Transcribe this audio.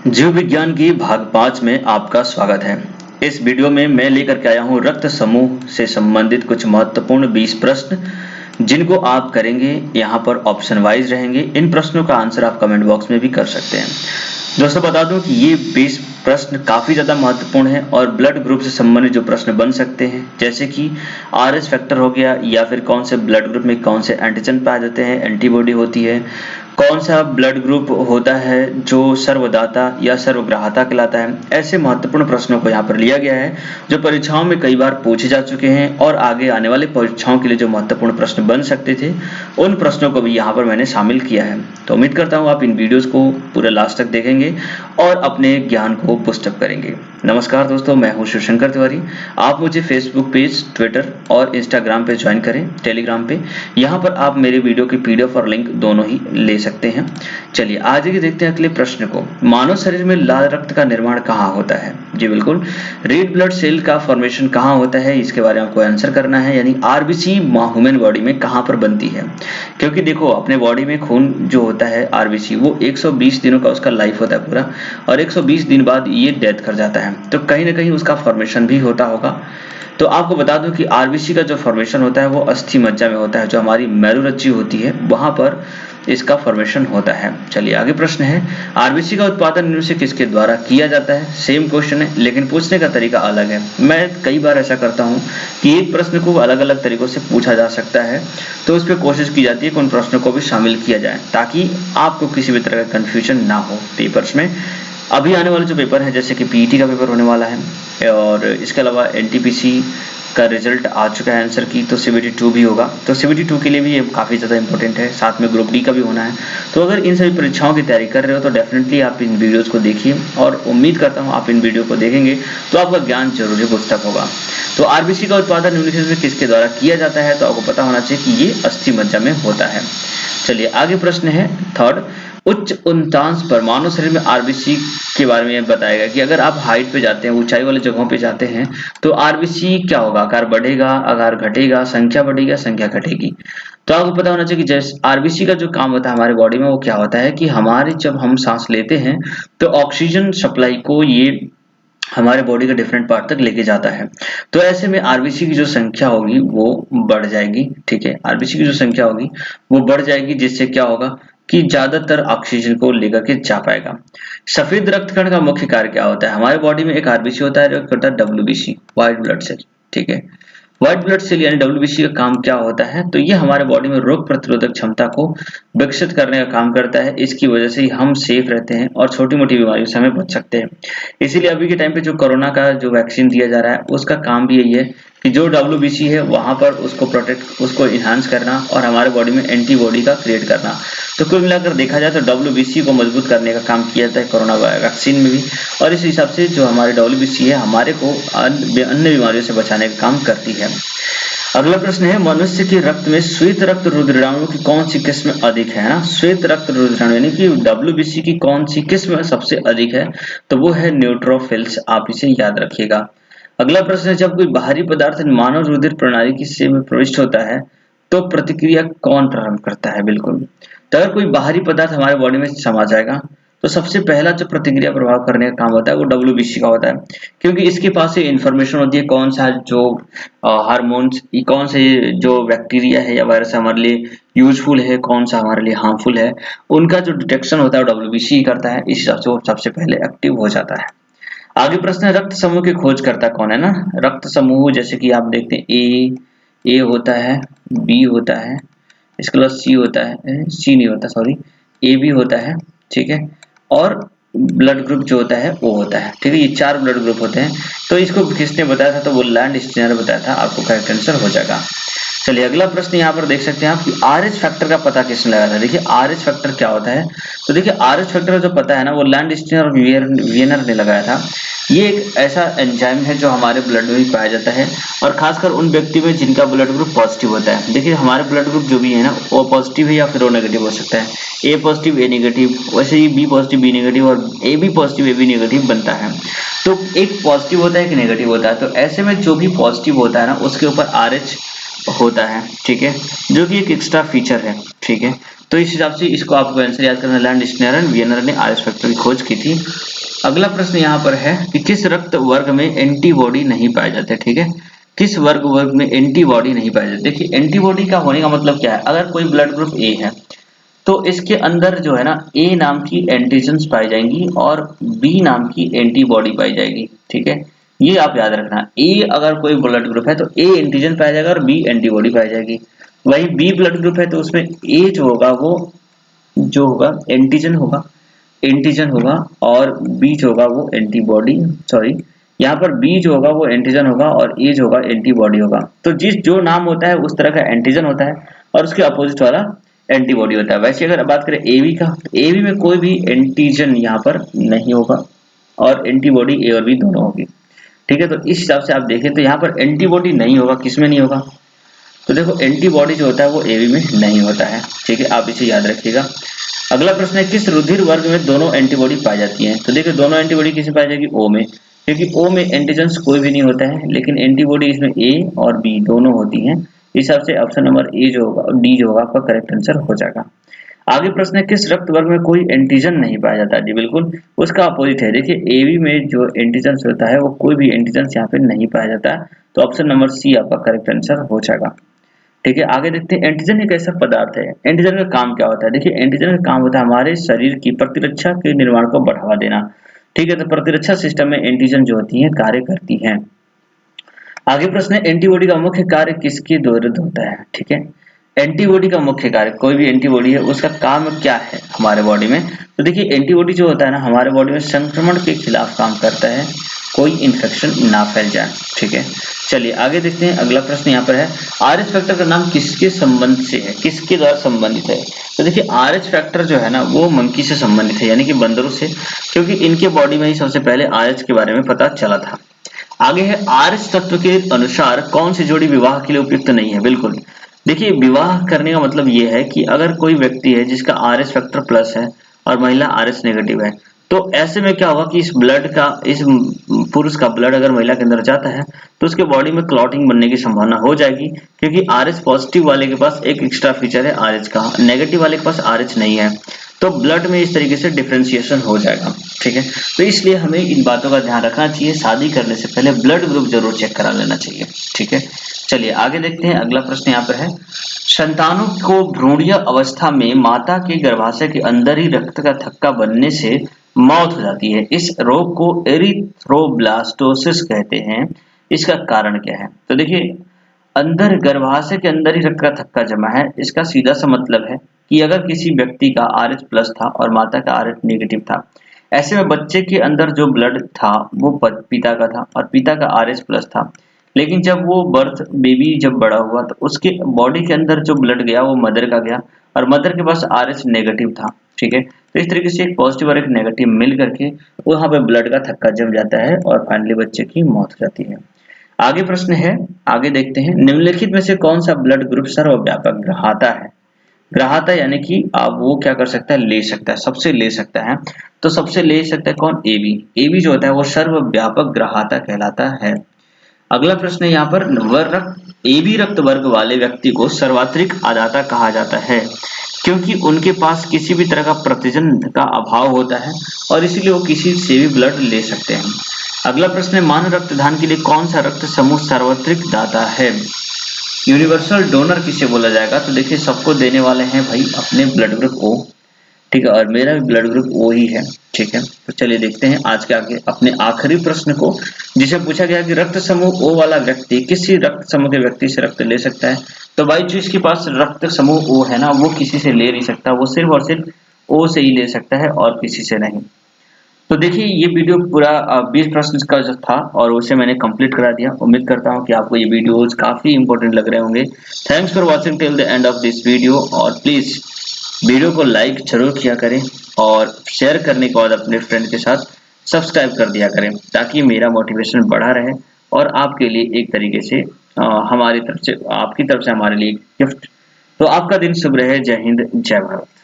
जीव विज्ञान की भाग 5 में आपका स्वागत है। इस वीडियो में मैं लेकर के आया हूँ रक्त समूह से संबंधित कुछ महत्वपूर्ण 20 प्रश्न, जिनको आप करेंगे। यहाँ पर ऑप्शन वाइज रहेंगे। इन प्रश्नों का आंसर आप कमेंट बॉक्स में भी कर सकते हैं। दोस्तों बता दूं कि ये 20 प्रश्न काफ़ी ज़्यादा महत्वपूर्ण है और ब्लड ग्रुप से संबंधित जो प्रश्न बन सकते हैं, जैसे कि आरएच फैक्टर हो गया, या फिर कौन से ब्लड ग्रुप में कौन से एंटीजन पाए जाते हैं, एंटीबॉडी होती है, कौन सा ब्लड ग्रुप होता है जो सर्वदाता या सर्वग्राहता कहलाता है। ऐसे महत्वपूर्ण प्रश्नों को यहाँ पर लिया गया है जो परीक्षाओं में कई बार पूछे जा चुके हैं और आगे आने वाले परीक्षाओं के लिए जो महत्वपूर्ण प्रश्न बन सकते थे, उन प्रश्नों को भी यहाँ पर मैंने शामिल किया है। तो उम्मीद करता हूँ आप इन वीडियोस को पूरे लास्ट तक देखेंगे और अपने ज्ञान को पुष्ट करेंगे। नमस्कार दोस्तों, मैं हूँ शिवशंकर तिवारी। आप मुझे फेसबुक पेज, ट्विटर और इंस्टाग्राम पे ज्वाइन करें, टेलीग्राम पे। यहाँ पर आप मेरे वीडियो की पीडीएफ और लिंक दोनों ही ले सकते हैं। चलिए आगे देखते हैं अगले प्रश्न को। मानव शरीर में लाल रक्त का निर्माण कहाँ होता है? जी बिल्कुल, रेड ब्लड सेल का फॉर्मेशन कहाँ होता है, इसके बारे में आपको आंसर करना है। यानी आरबीसी ह्यूमन बॉडी में कहाँ पर बनती है? क्योंकि देखो, अपने बॉडी में खून जो होता है आरबीसी, वो 120 दिनों का उसका लाइफ होता है पूरा, और 120 दिन बाद ये डेथ कर जाता है। तो कहीं ना कहीं उसका फॉर्मेशन भी होता होगा। तो आपको बता दूं कि आरबीसी का जो फॉर्मेशन होता है वो अस्थि मज्जा में होता है, जो हमारी मेरुरज्जि होती है वहां पर इसका फॉर्मेशन होता है। चलिए आगे प्रश्न है, आरबीसी का उत्पादन इनमें से किसके द्वारा किया जाता है? सेम क्वेश्चन है लेकिन पूछने का तरीका अलग है। मैं कई बार ऐसा करता हूं कि एक प्रश्न को अलग अलग तरीकों से पूछा जा सकता है, तो उस पर कोशिश की जाती है कि उन प्रश्नों को भी शामिल किया जाए ताकि आपको किसी भी तरह का कंफ्यूजन ना हो पेपर्स में। अभी आने वाले जो पेपर है, जैसे कि पीईटी का पेपर होने वाला है, और इसके अलावा एनटीपीसी का रिजल्ट आ चुका है आंसर की, तो सीबीटी 2 भी होगा। तो सीबीटी 2 के लिए भी ये काफ़ी ज़्यादा इंपॉर्टेंट है। साथ में ग्रुप डी का भी होना है। तो अगर इन सभी परीक्षाओं की तैयारी कर रहे हो तो डेफिनेटली आप इन वीडियोस को देखिए, और उम्मीद करता हूँ आप इन वीडियो को देखेंगे तो आपका ज्ञान जरूरी पुस्तक होगा। तो आरबीसी का उत्पादन निम्नलिखित में किसके द्वारा किया जाता है? तो आपको पता होना चाहिए कि ये अस्थि मज्जा में होता है। चलिए आगे प्रश्न है थर्ड, उच्च उन्तांश पर मानव शरीर में आरबीसी के बारे में बताएगा कि अगर आप हाइट पे जाते हैं, ऊंचाई वाली जगहों पे जाते हैं, तो आरबीसी क्या होगा? आकार बढ़ेगा, आकार घटेगा, संख्या बढ़ेगी, संख्या घटेगी? तो आपको पता होना चाहिए कि जैसे आरबीसी का जो काम होता है हमारे बॉडी में, वो क्या होता है कि हमारी जब हम सांस लेते हैं तो ऑक्सीजन सप्लाई को ये हमारे बॉडी के डिफरेंट पार्ट तक लेके जाता है। तो ऐसे में आरबीसी की जो संख्या होगी वो बढ़ जाएगी। ठीक है, आरबीसी की जो संख्या होगी वो बढ़ जाएगी, जिससे क्या होगा कि ज्यादातर ऑक्सीजन को लेकर के जा पाएगा। सफेद रक्त कण का मुख्य कार्य क्या होता है? हमारे बॉडी में एक आरबीसी होता है, एक होता है डब्ल्यूबीसी, व्हाइट ब्लड सेल। ठीक है, व्हाइट ब्लड सेल यानी डब्ल्यूबीसी का काम क्या होता है? तो ये हमारे बॉडी में रोग प्रतिरोधक क्षमता को विकसित करने का काम करता है। इसकी वजह से ही हम सेफ रहते हैं और छोटी मोटी बीमारियों से हमें बच सकते हैं। इसीलिए अभी के टाइम पे जो कोरोना का जो वैक्सीन दिया जा रहा है, उसका काम भी यही है कि जो डब्ल्यूबीसी है वहां पर उसको प्रोटेक्ट, उसको इन्हांस करना और हमारे बॉडी में एंटीबॉडी का क्रिएट करना। तो कुल मिलाकर देखा जाए तो डब्ल्यूबीसी को मजबूत करने का काम किया जाता है कोरोना वैक्सीन में भी, और इस हिसाब से जो हमारे डब्ल्यूबीसी है हमारे को अन्य बीमारियों से बचाने का काम करती है। अगला प्रश्न है, मनुष्य के रक्त में श्वेत रक्त रुधिराणु की कौन सी किस्म अधिक है ना? श्वेत रक्त रुधिराणु यानी कि डब्ल्यूबीसी की कौन सी किस्म सबसे अधिक है? तो वो है न्यूट्रोफिल्स। आप इसे याद रखिएगा। अगला प्रश्न है, जब कोई बाहरी पदार्थ मानव रुधिर प्रणाली की से में प्रविष्ट होता है तो प्रतिक्रिया कौन प्रारंभ करता है? बिल्कुल, तो अगर कोई बाहरी पदार्थ हमारे बॉडी में समा जाएगा तो सबसे पहला जो प्रतिक्रिया प्रभाव करने का काम होता है वो डब्ल्यूबीसी का होता है, क्योंकि इसके पास ये इंफॉर्मेशन होती है कौन सा जो हार्मोन्स, कौन से जो बैक्टीरिया है या वायरस हमारे लिए यूजफुल है, कौन सा हमारे लिए हार्मफुल है, उनका जो डिटेक्शन होता है वो डब्ल्यूबीसी करता है। इस हिसाब से वो सबसे पहले एक्टिव हो जाता है। आगे प्रश्न है, रक्त समूह की खोज करता कौन है ना? रक्त समूह जैसे कि आप देखते हैं ए होता है, बी होता है, इसके बाद सी होता है, सी नहीं होता सॉरी, ए भी होता है। ठीक है, और ब्लड ग्रुप जो होता है वो होता है। ठीक है, ये 4 ब्लड ग्रुप होते हैं। तो इसको किसने बताया था? तो वो लैंड स्टीनर बताया था। आपको करेक्ट आंसर हो जाएगा। चलिए अगला प्रश्न यहाँ पर देख सकते हैं आप कि आरएच फैक्टर का पता किसने लगाया था? देखिए आरएच फैक्टर क्या होता है। तो देखिए आरएच फैक्टर का जो पता है ना, वो लैंड स्टीनर और वियनर ने लगाया था। ये एक ऐसा एंजाइम है जो हमारे ब्लड में भी पाया जाता है, और खासकर उन व्यक्ति में जिनका ब्लड ग्रुप पॉजिटिव होता है। देखिए हमारे ब्लड ग्रुप जो भी है ना, वो पॉजिटिव है या फिर ओ नेगेटिव हो सकता है। ए पॉजिटिव ए नेगेटिव, वैसे ही बी पॉजिटिव बी नेगेटिव, और A B positive A B negative बनता है। तो एक पॉजिटिव होता है, एक नेगेटिव होता है। तो ऐसे में जो भी पॉजिटिव होता है ना, उसके ऊपर आरएच होता है। ठीक है, जो कि एक एक्स्ट्रा फीचर है। ठीक है, तो इस हिसाब से इसको आपको आंसर याद करना। लैंड स्नेरन वियनर ने आरएच फैक्टर की खोज की थी। अगला प्रश्न यहाँ पर है कि किस रक्त वर्ग में एंटीबॉडी नहीं पाए जाते। ठीक है, किस वर्ग में एंटीबॉडी नहीं पाए जाते। देखिए एंटीबॉडी का होने का मतलब क्या है, अगर कोई ब्लड ग्रुप ए है तो इसके अंदर जो है ना ए नाम की एंटीजेंस पाई जाएंगी और बी नाम की एंटीबॉडी पाई जाएगी। ठीक है, ये आप याद रखना। ए अगर कोई ब्लड ग्रुप है तो ए एंटीजन पाया जाएगा और बी एंटीबॉडी पाई जाएगी। वही बी ब्लड ग्रुप है तो उसमें ए जो होगा वो जो होगा एंटीजन होगा और बी जो होगा वो एंटीबॉडी, सॉरी यहाँ पर बी जो होगा वो एंटीजन होगा और ए जो होगा एंटीबॉडी होगा। तो जो नाम होता है उस तरह का एंटीजन होता है और उसके अपोजिट वाला एंटीबॉडी होता है। वैसे अगर बात करें एवी का, तो एवी में कोई भी एंटीजन यहाँ पर नहीं होगा और एंटीबॉडी ए और बी दोनों होगी। ठीक है, तो इस हिसाब से आप देखें तो यहाँ पर एंटीबॉडी नहीं होगा, किसमें नहीं होगा, तो देखो एंटीबॉडी जो होता है वो एवी में नहीं होता है। ठीक है, आप इसे याद रखिएगा। अगला प्रश्न है किस रुधिर वर्ग में दोनों एंटीबॉडी पाई जाती हैं। तो देखिए दोनों एंटीबॉडी किसे पाई जाएगी, ओ में, क्योंकि ओ में एंटीजेंस कोई भी नहीं होता है, लेकिन एंटीबॉडी इसमें ए और बी दोनों होती हैं। इस हिसाब से ऑप्शन नंबर ए जो होगा डी जो होगा आपका करेक्ट आंसर हो जाएगा। आगे प्रश्न है किस रक्त वर्ग में कोई एंटीजन नहीं पाया जाता। जी बिल्कुल उसका अपोजिट है। देखिए एवी में जो एंटीजन होता है वो कोई भी एंटीजन यहाँ पे नहीं पाया जाता है, तो ऑप्शन नंबर सी आपका करेक्ट आंसर हो जाएगा। ठीक है, आगे देखते हैं एंटीजन एक ऐसा पदार्थ है, एंटीजन का काम क्या होता है। देखिए एंटीजन का काम होता है हमारे शरीर की प्रतिरक्षा के निर्माण को बढ़ावा देना। ठीक है, तो प्रतिरक्षा सिस्टम में एंटीजन जो होती है कार्य करती हैं। आगे प्रश्न है एंटीबॉडी का मुख्य कार्य किसके द्वारा होता है। ठीक है, एंटीबॉडी का मुख्य कार्य, कोई भी एंटीबॉडी है उसका काम क्या है हमारे बॉडी में। तो देखिए एंटीबॉडी जो होता है ना हमारे बॉडी में संक्रमण के खिलाफ काम करता है, कोई इन्फेक्शन ना फैल जाए। ठीक है, चलिए आगे देखते हैं। अगला प्रश्न यहाँ पर है आरएच फैक्टर का नाम किसके संबंध से है, किसके द्वारा संबंधित है। तो देखिए आरएच फैक्टर जो है ना वो मंकी से संबंधित है, यानी कि बंदरों से, क्योंकि इनके बॉडी में ही सबसे पहले आरएच के बारे में पता चला था। आगे है आरएच तत्व के अनुसार कौन सी जोड़ी विवाह के लिए उपयुक्त नहीं है। बिल्कुल देखिए विवाह करने का मतलब ये है कि अगर कोई व्यक्ति है जिसका आरएच फैक्टर प्लस है और महिला आरएच नेगेटिव है, तो ऐसे में क्या होगा कि इस पुरुष का ब्लड अगर महिला के अंदर जाता है तो उसके बॉडी में क्लॉटिंग बनने की संभावना हो जाएगी, क्योंकि आरएच पॉजिटिव वाले के पास एक एक्स्ट्रा फीचर है आरएच का, नेगेटिव वाले के पास आरएच नहीं है, तो ब्लड में इस तरीके से डिफरेंशिएशन हो जाएगा। ठीक है, तो इसलिए हमें इन बातों का ध्यान रखना चाहिए, शादी करने से पहले ब्लड ग्रुप जरूर चेक करा लेना चाहिए। ठीक है, चलिए आगे देखते हैं। अगला प्रश्न यहाँ पर है संतानों को भ्रूणीय अवस्था में माता के गर्भाशय के अंदर ही रक्त का थक्का बनने से मौत हो जाती है, इस रोग को एरिथ्रोब्लास्टोसिस कहते हैं, इसका कारण क्या है। तो देखिए अंदर गर्भाशय के अंदर ही रक्त का थक्का जमा है, इसका सीधा सा मतलब है कि अगर किसी व्यक्ति का आरएच प्लस था और माता का आरएच नेगेटिव था, ऐसे में बच्चे के अंदर जो ब्लड था वो पिता का था और पिता का आरएच प्लस था, लेकिन जब वो बेबी जब बड़ा हुआ तो उसके बॉडी के अंदर जो ब्लड गया वो मदर का गया और मदर के पास आरएच नेगेटिव था। ठीक है, तो इस तरीके से एक पॉजिटिव और एक नेगेटिव मिल करके वहां पे ब्लड का थक्का जम जाता है और फाइनली बच्चे की मौत हो जाती है। आगे प्रश्न है, आगे देखते हैं निम्नलिखित में से कौन सा ब्लड ग्रुप सर्वव्यापक ग्राहता है। ग्राहता यानी कि आप वो क्या कर सकता है, ले सकता है, सबसे ले सकता है। तो सबसे ले सकता है कौन, एबी। एबी जो होता है वो सर्वव्यापक ग्राहता कहलाता है। अगला प्रश्न है यहाँ पर एबी रक्त वर्ग वाले व्यक्ति को सर्वात्रिक आदाता कहा जाता है, क्योंकि उनके पास किसी भी तरह का प्रतिजन का अभाव होता है और इसीलिए वो किसी से भी ब्लड ले सकते हैं। अगला प्रश्न है मानव रक्तदान के लिए कौन सा रक्त समूह सर्वात्रिक दाता है। यूनिवर्सल डोनर किसे बोला जाएगा। तो देखिए सबको देने वाले हैं भाई अपने ब्लड ग्रुप ओ। ठीक है, और मेरा भी ब्लड ग्रुप ओ ही है। ठीक है, तो चलिए देखते हैं आज के आगे अपने आखिरी प्रश्न को, जिसे पूछा गया कि रक्त समूह ओ वाला व्यक्ति किसी रक्त समूह के व्यक्ति से रक्त ले सकता है। तो भाई जो इसके पास रक्त समूह ओ है ना वो किसी से ले नहीं सकता, वो सिर्फ और सिर्फ ओ से ही ले सकता है और किसी से नहीं। तो देखिए ये वीडियो पूरा 20 प्रश्न का जो था और उसे मैंने कंप्लीट करा दिया। उम्मीद करता हूँ कि आपको ये वीडियोस काफी इंपॉर्टेंट लग रहे होंगे। Thanks for watching till the end of this video, और प्लीज वीडियो को लाइक जरूर किया करें और शेयर करने के बाद अपने फ्रेंड के साथ सब्सक्राइब कर दिया करें, ताकि मेरा मोटिवेशन बढ़ा रहे और आपके लिए एक तरीके से हमारी तरफ से आपकी तरफ से हमारे लिए गिफ्ट। तो आपका दिन शुभ रहे। जय हिंद, जय भारत।